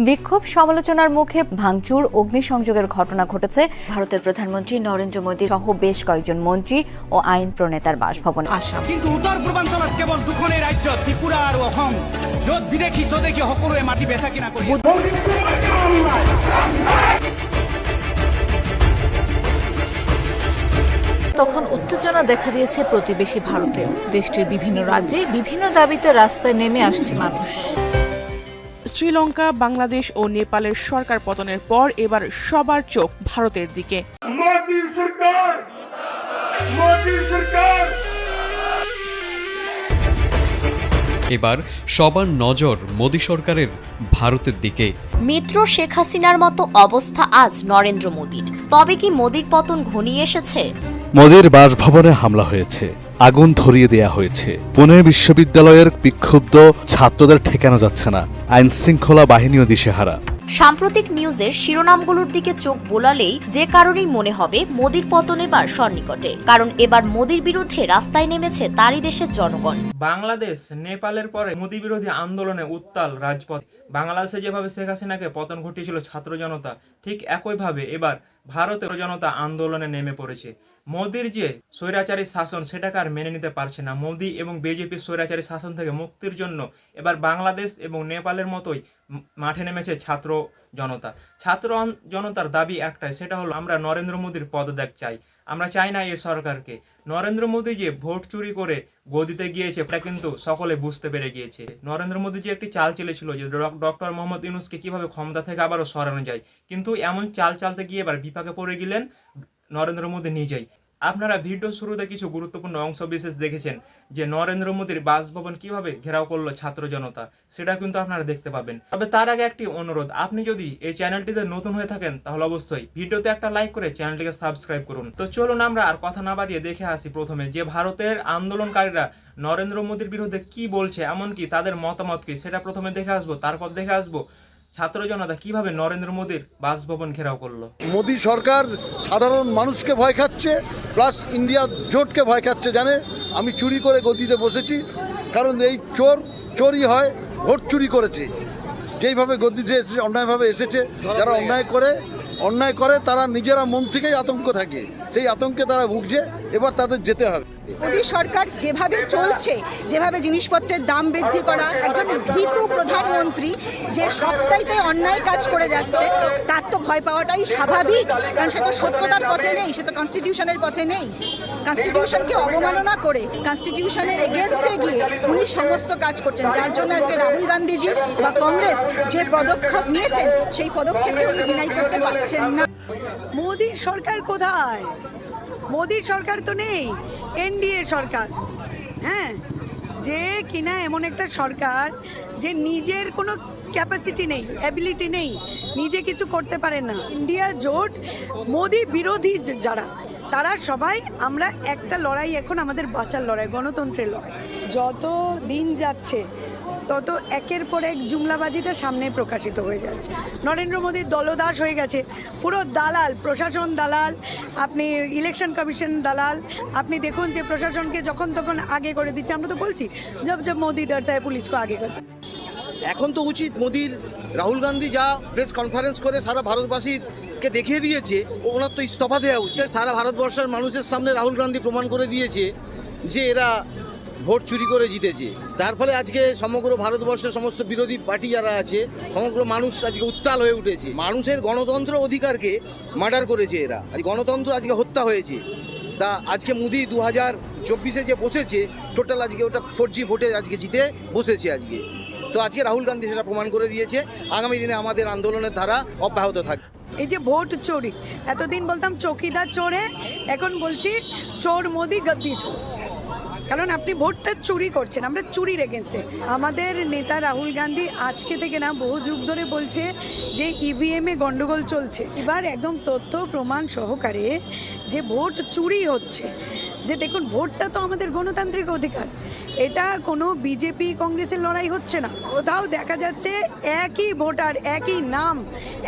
বিক্ষোভ সমালোচনার মুখে ভাঙচুর অগ্নিসংযোগের ঘটনা ঘটেছে ভারতের প্রধানমন্ত্রী নরেন্দ্র মোদী সহ বেশ কয়েকজন মন্ত্রী ও আইন প্রণেতার বাসভবন। আসাম কিন্তু উত্তর পূর্বাঞ্চলত কেবল দুখনেই রাজ্য ত্রিপুরা আর অসম, যত বিদেশী স্বদেশী সকলোৱে মাটি বেচা কিনা কৰি তখন উত্তেজনা দেখা দিয়েছে প্রতিবেশী ভারতে। দেশটির বিভিন্ন রাজ্যে বিভিন্ন দাবিতে রাস্তায় নেমে আসছে মানুষ। শ্রীলঙ্কা, বাংলাদেশ ও নেপালের সরকার পতনের পর এবার সবার চোখ ভারতের দিকে। এবার সবার নজর মোদী সরকারের ভারতের দিকে। মিত্র শেখ হাসিনার মতো অবস্থা আজ নরেন্দ্র মোদীর। তবে কি মোদীর পতন ঘনিয়ে এসেছে? মোদীর বাসভবনে হামলা হয়েছে, আগুন ধরিয়ে দেয়া হয়েছে। পুনে বিশ্ববিদ্যালয়ের বিক্ষুব্ধ ছাত্রদের ঠেকানো যাচ্ছে না, আইন শৃঙ্খলা বাহিনীও দিশেহারা। সাম্প্রতিক নিউজের শিরোনামগুলোর দিকে চোখ বোলালেই যে কারণেই মনে হবে মোদীর পতন এবার সন্নিকটে, কারণ এবার মোদীর বিরুদ্ধে রাস্তায় নেমেছে তারই দেশের জনগণ। বাংলাদেশ, নেপালের পরে মোদী বিরোধী আন্দোলনে উত্তাল রাজপথ। বাংলাদেশে যেভাবে শেখ হাসিনাকে পতন ঘটিয়েছিল ছাত্র জনতা, ঠিক একইভাবে এবার ভারতের জনতা আন্দোলনে নেমে পড়েছে। মোদীর যে স্বৈরাচারী শাসন সেটাকে আর মেনে নিতে পারছে না। মোদী এবং বিজেপির স্বৈরাচারী শাসন থেকে মুক্তির জন্য এবার বাংলাদেশ এবং নেপালের মতোই মাঠে নেমেছে ছাত্র জনতা। ছাত্র জনতার দাবি একটাই, সেটা হলো আমরা নরেন্দ্র মোদীর পদত্যাগ চাই। আমরা চাই না এই সরকারকে। নরেন্দ্র মোদী যে ভোট চুরি করে গদিতে গিয়েছে এটা কিন্তু সকলে বুঝতে পেরে গিয়েছে। নরেন্দ্র মোদী যে একটি চাল চেলেছিল যে ডক্টর মোহাম্মদ ইউনূসকে কিভাবে ক্ষমতা থেকে আবারও সরানো যায়, কিন্তু এমন চাল চালতে গিয়ে এবার বিপাকে পড়ে গেলেন নরেন্দ্র মোদী নিজেই। আপনারা ভিডিও শুরুতে কিছু গুরুত্বপূর্ণ অংশ বিশেষ দেখেছেন যে নরেন্দ্র মোদীর বাসভবন কিভাবে ঘেরাও করলো ছাত্র জনতা, সেটা কিন্তু আপনারা দেখতে পাবেন। তবে তার আগে একটি অনুরোধ, আপনি যদি এই চ্যানেলটিতে নতুন হয়ে থাকেন তাহলে অবশ্যই ভিডিওতে একটা লাইক করে চ্যানেলটিকে সাবস্ক্রাইব করুন। তো চলুন আমরা আর কথা না বাড়িয়ে দেখে আসি প্রথমে যে ভারতের আন্দোলনকারীরা নরেন্দ্র মোদীর বিরুদ্ধে কি বলছে, এমনকি তাদের মতামত কি, সেটা প্রথমে দেখে আসবো। তারপর দেখে আসবো ছাত্র জনতা কিভাবে নরেন্দ্র মোদীর বাসভবন ঘেরাও করলো। মোদী সরকার সাধারণ মানুষকে ভয় খাচ্ছে, প্লাস ইন্ডিয়া জোটকে ভয় খাচ্ছে। জানে আমি চুরি করে গদিতে বসেছি, কারণ এই চোরই হয়, ভোট চুরি করেছে। যেইভাবে গদিতে এসেছে, অন্যায়ভাবে এসেছে, যারা অন্যায় করে তারা নিজেরা মন থেকেই আতঙ্ক থাকে, সেই আতঙ্কে তারা ভুগছে। এবার তাদের যেতে হবে। মোদী সরকার যেভাবে চলছে, যেভাবে জিনিসপত্রের দাম বৃদ্ধি করা, একজন ভীতু প্রধানমন্ত্রী যে সবটাইতে অন্যায় কাজ করে যাচ্ছে, তার তো ভয় পাওয়াটাই স্বাভাবিক। কারণ সে তো সত্যতার পথে নেই, সে তো কনস্টিটিউশনের পথে নেই। কনস্টিটিউশনকে অবমাননা করে কনস্টিটিউশনের এগেনস্টে গিয়ে উনি সমস্ত কাজ করছেন, যার জন্য আজকে রাহুল গান্ধীজি বা কংগ্রেস যে পদক্ষেপ নিয়েছেন সেই পদক্ষেপকে উনি ডিনাই করতে পারছেন না। মোদীর সরকার কোথায়? মোদীর সরকার তো নেই, এনডিএ সরকার। হ্যাঁ, যে কিনা এমন একটা সরকার যে নিজের কোনো ক্যাপাসিটি নেই, অ্যাবিলিটি নেই, নিজে কিছু করতে পারে না। ইন্ডিয়া জোট মোদী বিরোধী যারা, তারা সবাই আমরা একটা লড়াই, এখন আমাদের বাঁচার লড়াই, গণতন্ত্রের লড়াই। যত দিন যাচ্ছে তত একের পর এক জুমলাবাজিটা সামনে প্রকাশিত হয়ে যাচ্ছে। নরেন্দ্র মোদীর দলদাস হয়ে গেছে, পুরো দালাল, প্রশাসন দালাল, আপনি ইলেকশন কমিশন দালাল। আপনি দেখুন যে প্রশাসনকে যখন তখন আগে করে দিচ্ছে। আমরা তো বলছি জব মোদি ডরতা হ্যায় পুলিশকে আগে করতে। এখন তো উচিত মোদির, রাহুল গান্ধী যা প্রেস কনফারেন্স করে সারা ভারতবাসীকে দেখিয়ে দিয়েছে, ওনার তো ইস্তফা দেওয়া উচিত। সারা ভারতবর্ষের মানুষের সামনে রাহুল গান্ধী প্রমাণ করে দিয়েছে যে এরা ভোট চুরি করে জিতেছে। তার ফলে আজকে সমগ্র ভারতবর্ষের সমস্ত বিরোধী পার্টি যারা আছে, সমগ্র মানুষ আজকে উত্তাল হয়ে উঠেছে। মানুষের গণতন্ত্র অধিকারকে মার্ডার করেছে এরা, আজ গণতন্ত্র আজকে হত্যা হয়েছে। তা আজকে মোদি 2024 যে বসেছে, টোটাল আজকে ওটা 4G ভোটে আজকে জিতে বসেছে আজকে। তো আজকে রাহুল গান্ধী সেটা প্রমাণ করে দিয়েছে। আগামী দিনে আমাদের আন্দোলনের ধারা অব্যাহত থাকবে। এই যে ভোট চোরি, এতদিন বলতাম চৌকিদার চোরে, এখন বলছি চোর মোদি গদ্দি চোর, কারণ আপনি ভোটটা চুরি করছেন। আমরা চুরির এগেনস্টে। আমাদের নেতা রাহুল গান্ধী আজকে থেকে না, বহু যুগ ধরে বলছে যে ইভিএমে গন্ডগোল চলছে। এবার একদম তথ্য প্রমাণ সহকারে যে ভোট চুরি হচ্ছে, যে দেখুন ভোটটা তো আমাদের গণতান্ত্রিক অধিকার, এটা কোনো বিজেপি কংগ্রেসের লড়াই হচ্ছে না। কোথাও দেখা যাচ্ছে একই ভোটার, একই নাম,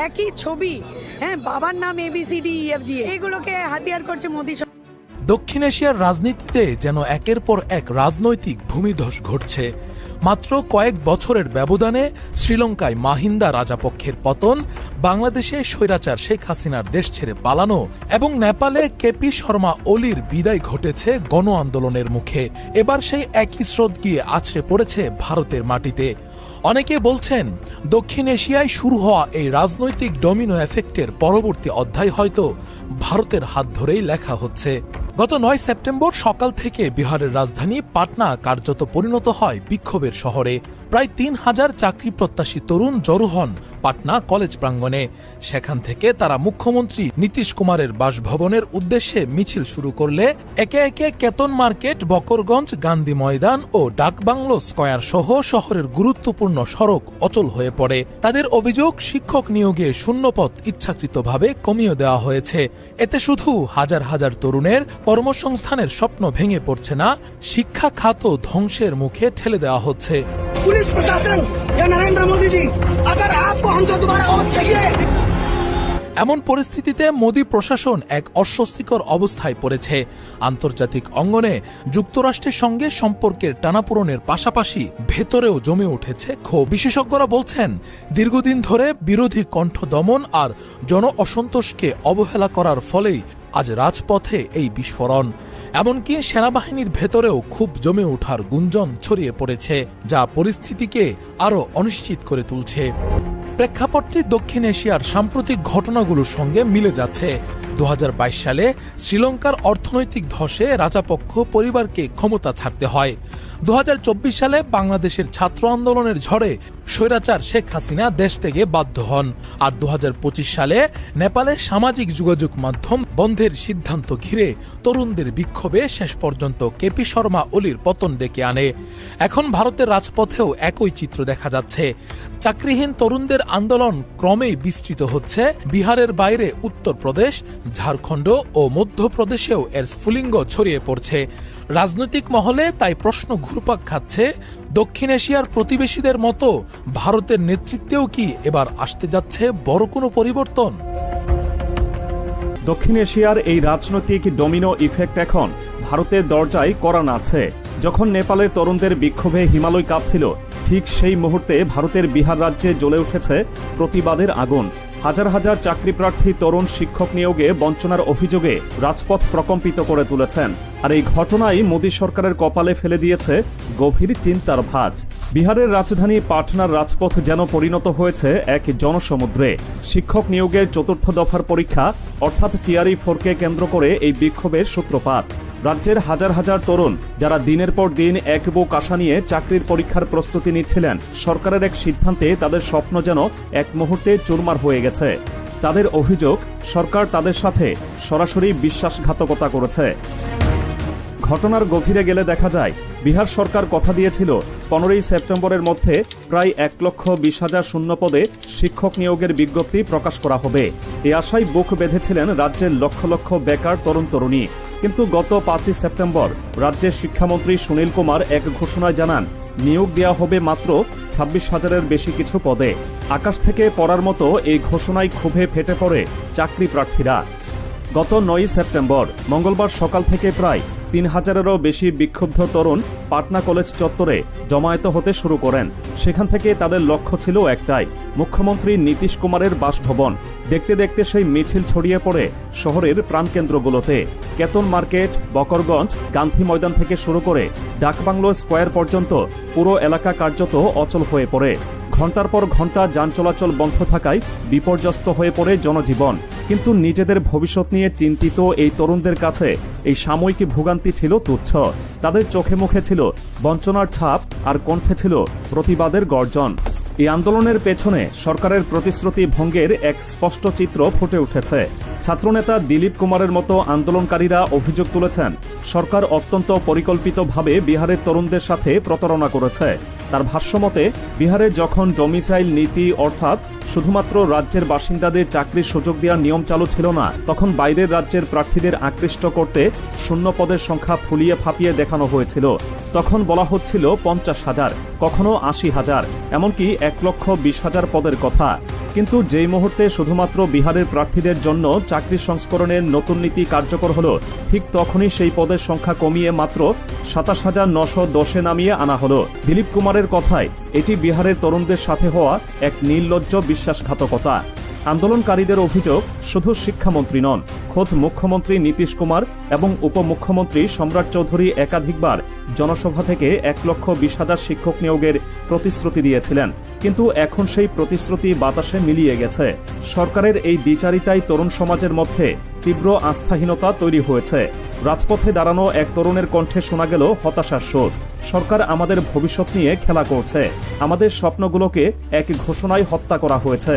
একই ছবি, হ্যাঁ, বাবার নাম ABCDEFG, এইগুলোকে হাতিয়ার করছে মোদী। দক্ষিণ এশিয়ার রাজনীতিতে যেন একের পর এক রাজনৈতিক ভূমিধস ঘটছে। মাত্র কয়েক বছরের ব্যবধানে শ্রীলঙ্কায় মাহিন্দা রাজাপক্ষের পতন, বাংলাদেশে স্বৈরাচার শেখ হাসিনার দেশ ছেড়ে পালানো এবং নেপালে কেপি শর্মা ওলির বিদায় ঘটেছে গণ আন্দোলনের মুখে। এবার সেই একই স্রোত গিয়ে আছড়ে পড়েছে ভারতের মাটিতে। অনেকে বলছেন দক্ষিণ এশিয়ায় শুরু হওয়া এই রাজনৈতিক ডমিনো এফেক্টের পরবর্তী অধ্যায় হয়তো ভারতের হাত ধরেই লেখা হচ্ছে। গত 9 সেপ্টেম্বর সকাল থেকে বিহারের রাজধানী পাটনা কার্যত পরিণত হয় বিক্ষোভের শহরে। প্রায় 3000 চাকরি প্রত্যাশী তরুণ জড়ো হন পাটনা কলেজ প্রাঙ্গণে। সেখান থেকে তারা মুখ্যমন্ত্রী নীতিশ কুমারের বাসভবনের উদ্দেশ্যে মিছিল শুরু করলে একে একে কেতন মার্কেট, বকরগঞ্জ, গান্ধী ময়দান ও ডাকবাংলো স্কয়ার সহ শহরের গুরুত্বপূর্ণ সড়ক অচল হয়ে পড়ে। তাদের অভিযোগ, শিক্ষক নিয়োগে শূন্যপদ ইচ্ছাকৃতভাবে কমিয়ে দেওয়া হয়েছে। এতে শুধু হাজার হাজার তরুণের কর্মসংস্থানের স্বপ্ন ভেঙে পড়ছে না, শিক্ষা খাত ধ্বংসের মুখে ঠেলে দেওয়া হচ্ছে। पुलिस प्रशासन या नरेंद्र मोदी जी, अगर आपको हमसे दोबारा वोट चाहिए। এমন পরিস্থিতিতে মোদী প্রশাসন এক অস্বস্তিকর অবস্থায় পড়েছে। আন্তর্জাতিক অঙ্গনে যুক্তরাষ্ট্রের সঙ্গে সম্পর্কের টানাপোড়েনের পাশাপাশি ভেতরেও জমে উঠেছে ক্ষোভ। বিশেষজ্ঞরা বলছেন, দীর্ঘদিন ধরে বিরোধী কণ্ঠ দমন আর জন অসন্তোষকে অবহেলা করার ফলেই আজ রাজপথে এই বিস্ফোরণ। এমনকি সেনাবাহিনীর ভেতরেও খুব জমে ওঠার গুঞ্জন ছড়িয়ে পড়েছে, যা পরিস্থিতিকে আরও অনিশ্চিত করে তুলছে। প্রেক্ষাপটটি দক্ষিণ এশিয়ার সাম্প্রতিক ঘটনাগুলোর সঙ্গে মিলে যাচ্ছে। 2022 সালে শ্রীলঙ্কার অর্থনৈতিক ধসে রাজাপক্ষ পরিবারকে ক্ষমতা ছাড়তে হয়। 2024 সালে বাংলাদেশের ছাত্র আন্দোলনের ঝড়ে স্বৈরাচার শেখ হাসিনা দেশ থেকে বাধ্য হন। আর 2025 সালে নেপালের সামাজিক যোগাযোগ মাধ্যম বন্ধের সিদ্ধান্ত ঘিরে তরুণদের বিক্ষোভে শেষ পর্যন্ত কেপি শর্মা ওলির পতন ডেকে আনে। এখন ভারতের রাজপথেও একই চিত্র দেখা যাচ্ছে। চাকরিহীন তরুণদের আন্দোলন ক্রমেই বিস্তৃত হচ্ছে। বিহারের বাইরে উত্তরপ্রদেশ, ঝাড়খণ্ড ও মধ্যপ্রদেশেও এর স্ফুলিঙ্গ ছড়িয়ে পড়ছে। রাজনৈতিক মহলে তাই প্রশ্ন ঘুরপাক খাচ্ছে, দক্ষিণ এশিয়ার প্রতিবেশীদের মতো ভারতের নেতৃত্বেও কি এবার আসতে যাচ্ছে বড় কোনো পরিবর্তন? দক্ষিণ এশিয়ার এই রাজনৈতিক ডমিনো ইফেক্ট এখন ভারতের দরজায় কড়া নাড়ছে। যখন নেপালের তরুণদের বিক্ষোভে হিমালয় কাঁপছিল, ঠিক সেই মুহূর্তে ভারতের বিহার রাজ্যে জ্বলে উঠেছে প্রতিবাদের আগুন। হাজার হাজার চাকরিপ্রার্থী তরুণ শিক্ষক নিয়োগে বঞ্চনার অভিযোগে রাজপথ প্রকম্পিত করে তুলেছেন। আর এই ঘটনাই মোদী সরকারের কপালে ফেলে দিয়েছে গভীর চিন্তার ভাঁজ। বিহারের রাজধানী পাটনার রাজপথ যেন পরিণত হয়েছে এক জনসমুদ্রে। শিক্ষক নিয়োগের 4র্থ দফার পরীক্ষা অর্থাৎ টিআরই 4কে কেন্দ্র করে এই বিক্ষোভের সূত্রপাত। রাজ্যের হাজার হাজার তরুণ যারা দিনের পর দিন এক বুক আশা নিয়ে চাকরির পরীক্ষার প্রস্তুতি নিচ্ছিলেন, সরকারের এক সিদ্ধান্তে তাদের স্বপ্ন যেন এক মুহূর্তে চুরমার হয়ে গেছে। তাদের অভিযোগ, সরকার তাদের সাথে সরাসরি বিশ্বাসঘাতকতা করেছে। ঘটনার গভীরে গেলে দেখা যায়, বিহার সরকার কথা দিয়েছিল 15ই সেপ্টেম্বরের মধ্যে প্রায় 1,20,000 শূন্যপদে শিক্ষক নিয়োগের বিজ্ঞপ্তি প্রকাশ করা হবে। এ আশায় বুক বেঁধেছিলেন রাজ্যের লক্ষ লক্ষ বেকার তরুণ তরুণী। কিন্তু গত 5ই সেপ্টেম্বর রাজ্যের শিক্ষামন্ত্রী সুনীল কুমার এক ঘোষণায় জানান, নিয়োগ দেওয়া হবে মাত্র 26,000-এর বেশি কিছু পদে। আকাশ থেকে পড়ার মতো এই ঘোষণায় ক্ষোভে ফেটে পড়ে চাকরি প্রার্থীরা। গত 9ই সেপ্টেম্বর মঙ্গলবার সকাল থেকে প্রায় 3000-এরও বেশি বিক্ষুব্ধ তরুণ পাটনা কলেজ চত্বরে জমায়েত হতে শুরু করেন। সেখান থেকে তাদের লক্ষ্য ছিল একটাই, মুখ্যমন্ত্রী নীতিশ কুমারের বাসভবন। দেখতে দেখতে সেই মিছিল ছড়িয়ে পড়ে শহরের প্রাণকেন্দ্রগুলোতে। কেতন মার্কেট, বকরগঞ্জ, গান্ধী ময়দান থেকে শুরু করে ডাকবাংলো স্কয়ার পর্যন্ত পুরো এলাকা কার্যত অচল হয়ে পড়ে। ঘণ্টার পর ঘণ্টা যান চলাচল বন্ধ থাকায় বিপর্যস্ত হয়ে পড়ে জনজীবন। কিন্তু নিজেদের ভবিষ্যৎ নিয়ে চিন্তিত এই তরুণদের কাছে এই সাময়িক ভোগান্তি ছিল তুচ্ছ। তাদের চোখে মুখে ছিল বঞ্চনার ছাপ আর কণ্ঠে ছিল প্রতিবাদের গর্জন। এই আন্দোলনের পেছনে সরকারের প্রতিশ্রুতি ভঙ্গের এক স্পষ্ট চিত্র ফুটে উঠেছে। ছাত্রনেতা দিলীপ কুমারের মতো আন্দোলনকারীরা অভিযোগ তুলেছেন, সরকার অত্যন্ত পরিকল্পিতভাবে বিহারের তরুণদের সাথে প্রতারণা করেছে। তার ভাষ্যমতে, বিহারে যখন ডোমিসাইল নীতি অর্থাৎ শুধুমাত্র রাজ্যের বাসিন্দাদের চাকরির সুযোগ দেওয়ার নিয়ম চালু ছিল না, তখন বাইরের রাজ্যের প্রার্থীদের আকৃষ্ট করতে শূন্য পদের সংখ্যা ফুলিয়ে ফাঁপিয়ে দেখানো হয়েছিল। তখন বলা হচ্ছিল 50,000, কখনো 80,000, এমনকি 1,20,000 পদের কথা। কিন্তু যেই মুহূর্তে শুধুমাত্র বিহারের প্রার্থীদের জন্য চাকরি সংস্করণের নতুন নীতি কার্যকর হলো, ঠিক তখনই সেই পদের সংখ্যা কমিয়ে মাত্র ২৭,৯১০-এ নামিয়ে আনা হলো। দিলীপ কুমারের কথায় এটি বিহারের তরুণদের সাথে হওয়া এক নির্লজ্জ বিশ্বাসঘাতকতা। আন্দোলনকারীদের অভিযোগ, শুধু শিক্ষামন্ত্রী নন, খোদ মুখ্যমন্ত্রী নীতিশ কুমার এবং উপমুখ্যমন্ত্রী সম্রাট চৌধুরী একাধিকবার জনসভা থেকে ১,২০,০০০ শিক্ষক নিয়োগের প্রতিশ্রুতি দিয়েছিলেন। কিন্তু এখন সেই প্রতিশ্রুতি বাতাসে মিলিয়ে গেছে। সরকারের এই দ্বিচারিতায় তরুণ সমাজের মধ্যে তীব্র আস্থাহীনতা তৈরি হয়েছে। রাজপথে দাঁড়ানো এক তরুণের কণ্ঠে শোনা গেল হতাশার সুর। সরকার আমাদের ভবিষ্যৎ নিয়ে খেলা করছে, আমাদের স্বপ্নগুলোকে এক ঘোষণায় হত্যা করা হয়েছে।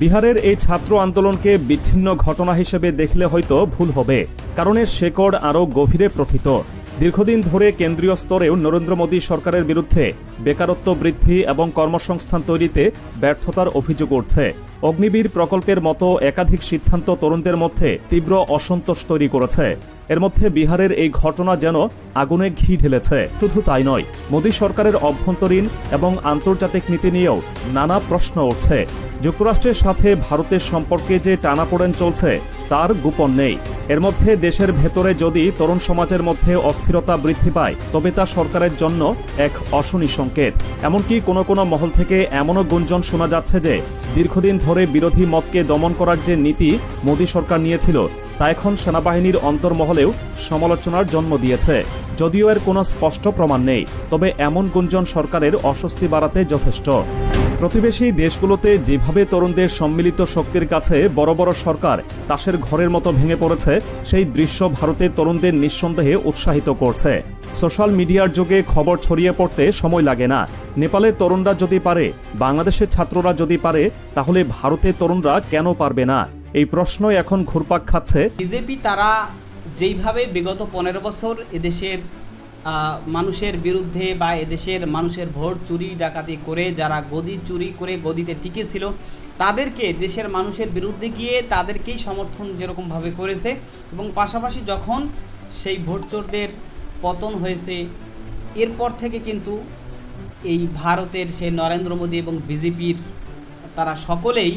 বিহারের এই ছাত্র আন্দোলনকে বিচ্ছিন্ন ঘটনা হিসেবে দেখলে হয়তো ভুল হবে, কারণ এর শেকড় আরও গভীরে প্রথিত। দীর্ঘদিন ধরে কেন্দ্রীয় স্তরেও নরেন্দ্র মোদী সরকারের বিরুদ্ধে বেকারত্ব বৃদ্ধি এবং কর্মসংস্থান তৈরিতে ব্যর্থতার অভিযোগ উঠছে। অগ্নিবীর প্রকল্পের মতো একাধিক সিদ্ধান্ত তরুণদের মধ্যে তীব্র অসন্তোষ তৈরি করেছে। এর মধ্যে বিহারের এই ঘটনা যেন আগুনে ঘি ঢেলেছে। শুধু তাই নয়, মোদী সরকারের অভ্যন্তরীণ এবং আন্তর্জাতিক নীতি নিয়েও নানা প্রশ্ন উঠছে। যুক্তরাষ্ট্রের সাথে ভারতের সম্পর্কে যে টানাপোড়েন চলছে তার গোপন নেই। এর মধ্যে দেশের ভেতরে যদি তরুণ সমাজের মধ্যে অস্থিরতা বৃদ্ধি পায়, তবে তা সরকারের জন্য এক অশনি সংকেত। এমনকি কোনো কোনো মহল থেকে এমনও গুঞ্জন শোনা যাচ্ছে যে দীর্ঘদিন ধরে বিরোধী মতকে দমন করার যে নীতি মোদী সরকার নিয়েছিল, তা এখন সেনাবাহিনীর অন্তর্মহলেও সমালোচনার জন্ম দিয়েছে। যদিও এর কোনো স্পষ্ট প্রমাণ নেই, তবে এমন গুঞ্জন সরকারের অস্বস্তি বাড়াতে যথেষ্ট। প্রতিবেশী দেশগুলোতে যেভাবে তরুণদের সম্মিলিত শক্তির কাছে বড় বড় সরকার তাসের ঘরের মতো ভেঙে পড়েছে, সেই দৃশ্য ভারতের তরুণদের নিঃসন্দেহে উৎসাহিত করছে। সোশ্যাল মিডিয়ার যুগে খবর ছড়িয়ে পড়তে সময় লাগে না। নেপালের তরুণরা যদি পারে, বাংলাদেশের ছাত্ররা যদি পারে, তাহলে ভারতের তরুণরা কেন পারবে না? এই প্রশ্ন এখন ঘুরপাক খাচ্ছে। বিজেপি তারা যেইভাবে বিগত ১৫ বছর এদেশের মানুষের বিরুদ্ধে বা এদেশের মানুষের ভোট চুরি ডাকাতি করে যারা গদি চুরি করে গদিতে টিকেছিল, তাদেরকে দেশের মানুষের বিরুদ্ধে গিয়ে তাদেরকেই সমর্থন যেরকমভাবে করেছে, এবং পাশাপাশি যখন সেই ভোট চোরদের পতন হয়েছে, এরপর থেকে কিন্তু এই ভারতের সেই নরেন্দ্র মোদী এবং বিজেপির তারা সকলেই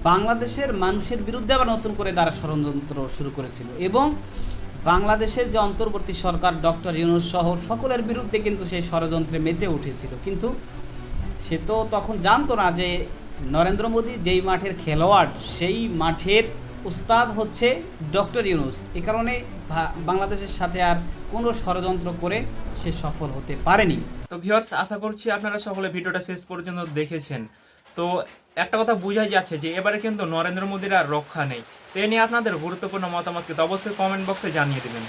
বাংলাদেশের মানুষের বিরুদ্ধে আবার নতুন করে তারা ষড়যন্ত্র শুরু করেছিল, এবং বাংলাদেশের যে অন্তর্বর্তী সরকার ডক্টর ইউনূস সহ সকলের বিরুদ্ধে কিন্তু সেই ষড়যন্ত্রে মেতে উঠেছিল। কিন্তু সে তো তখন জানতো না যে নরেন্দ্র মোদী যেই মাঠের খেলোয়াড়, সেই মাঠের উস্তাদ হচ্ছে ডক্টর ইউনূস। এ কারণে বাংলাদেশের সাথে আর কোনো ষড়যন্ত্র করে সে সফল হতে পারেনি। তো ভিউয়ার্স, আশা করছি আপনারা সকলে ভিডিওটা শেষ পর্যন্ত দেখেছেন। তো একটা কথা বোঝাই যাচ্ছে যে এবারে কিন্তু নরেন্দ্র মোদীর আর রক্ষা নেই। তো এ নিয়ে আপনাদের গুরুত্বপূর্ণ মতামত কিন্তু অবশ্যই কমেন্ট বক্সে জানিয়ে দেবেন।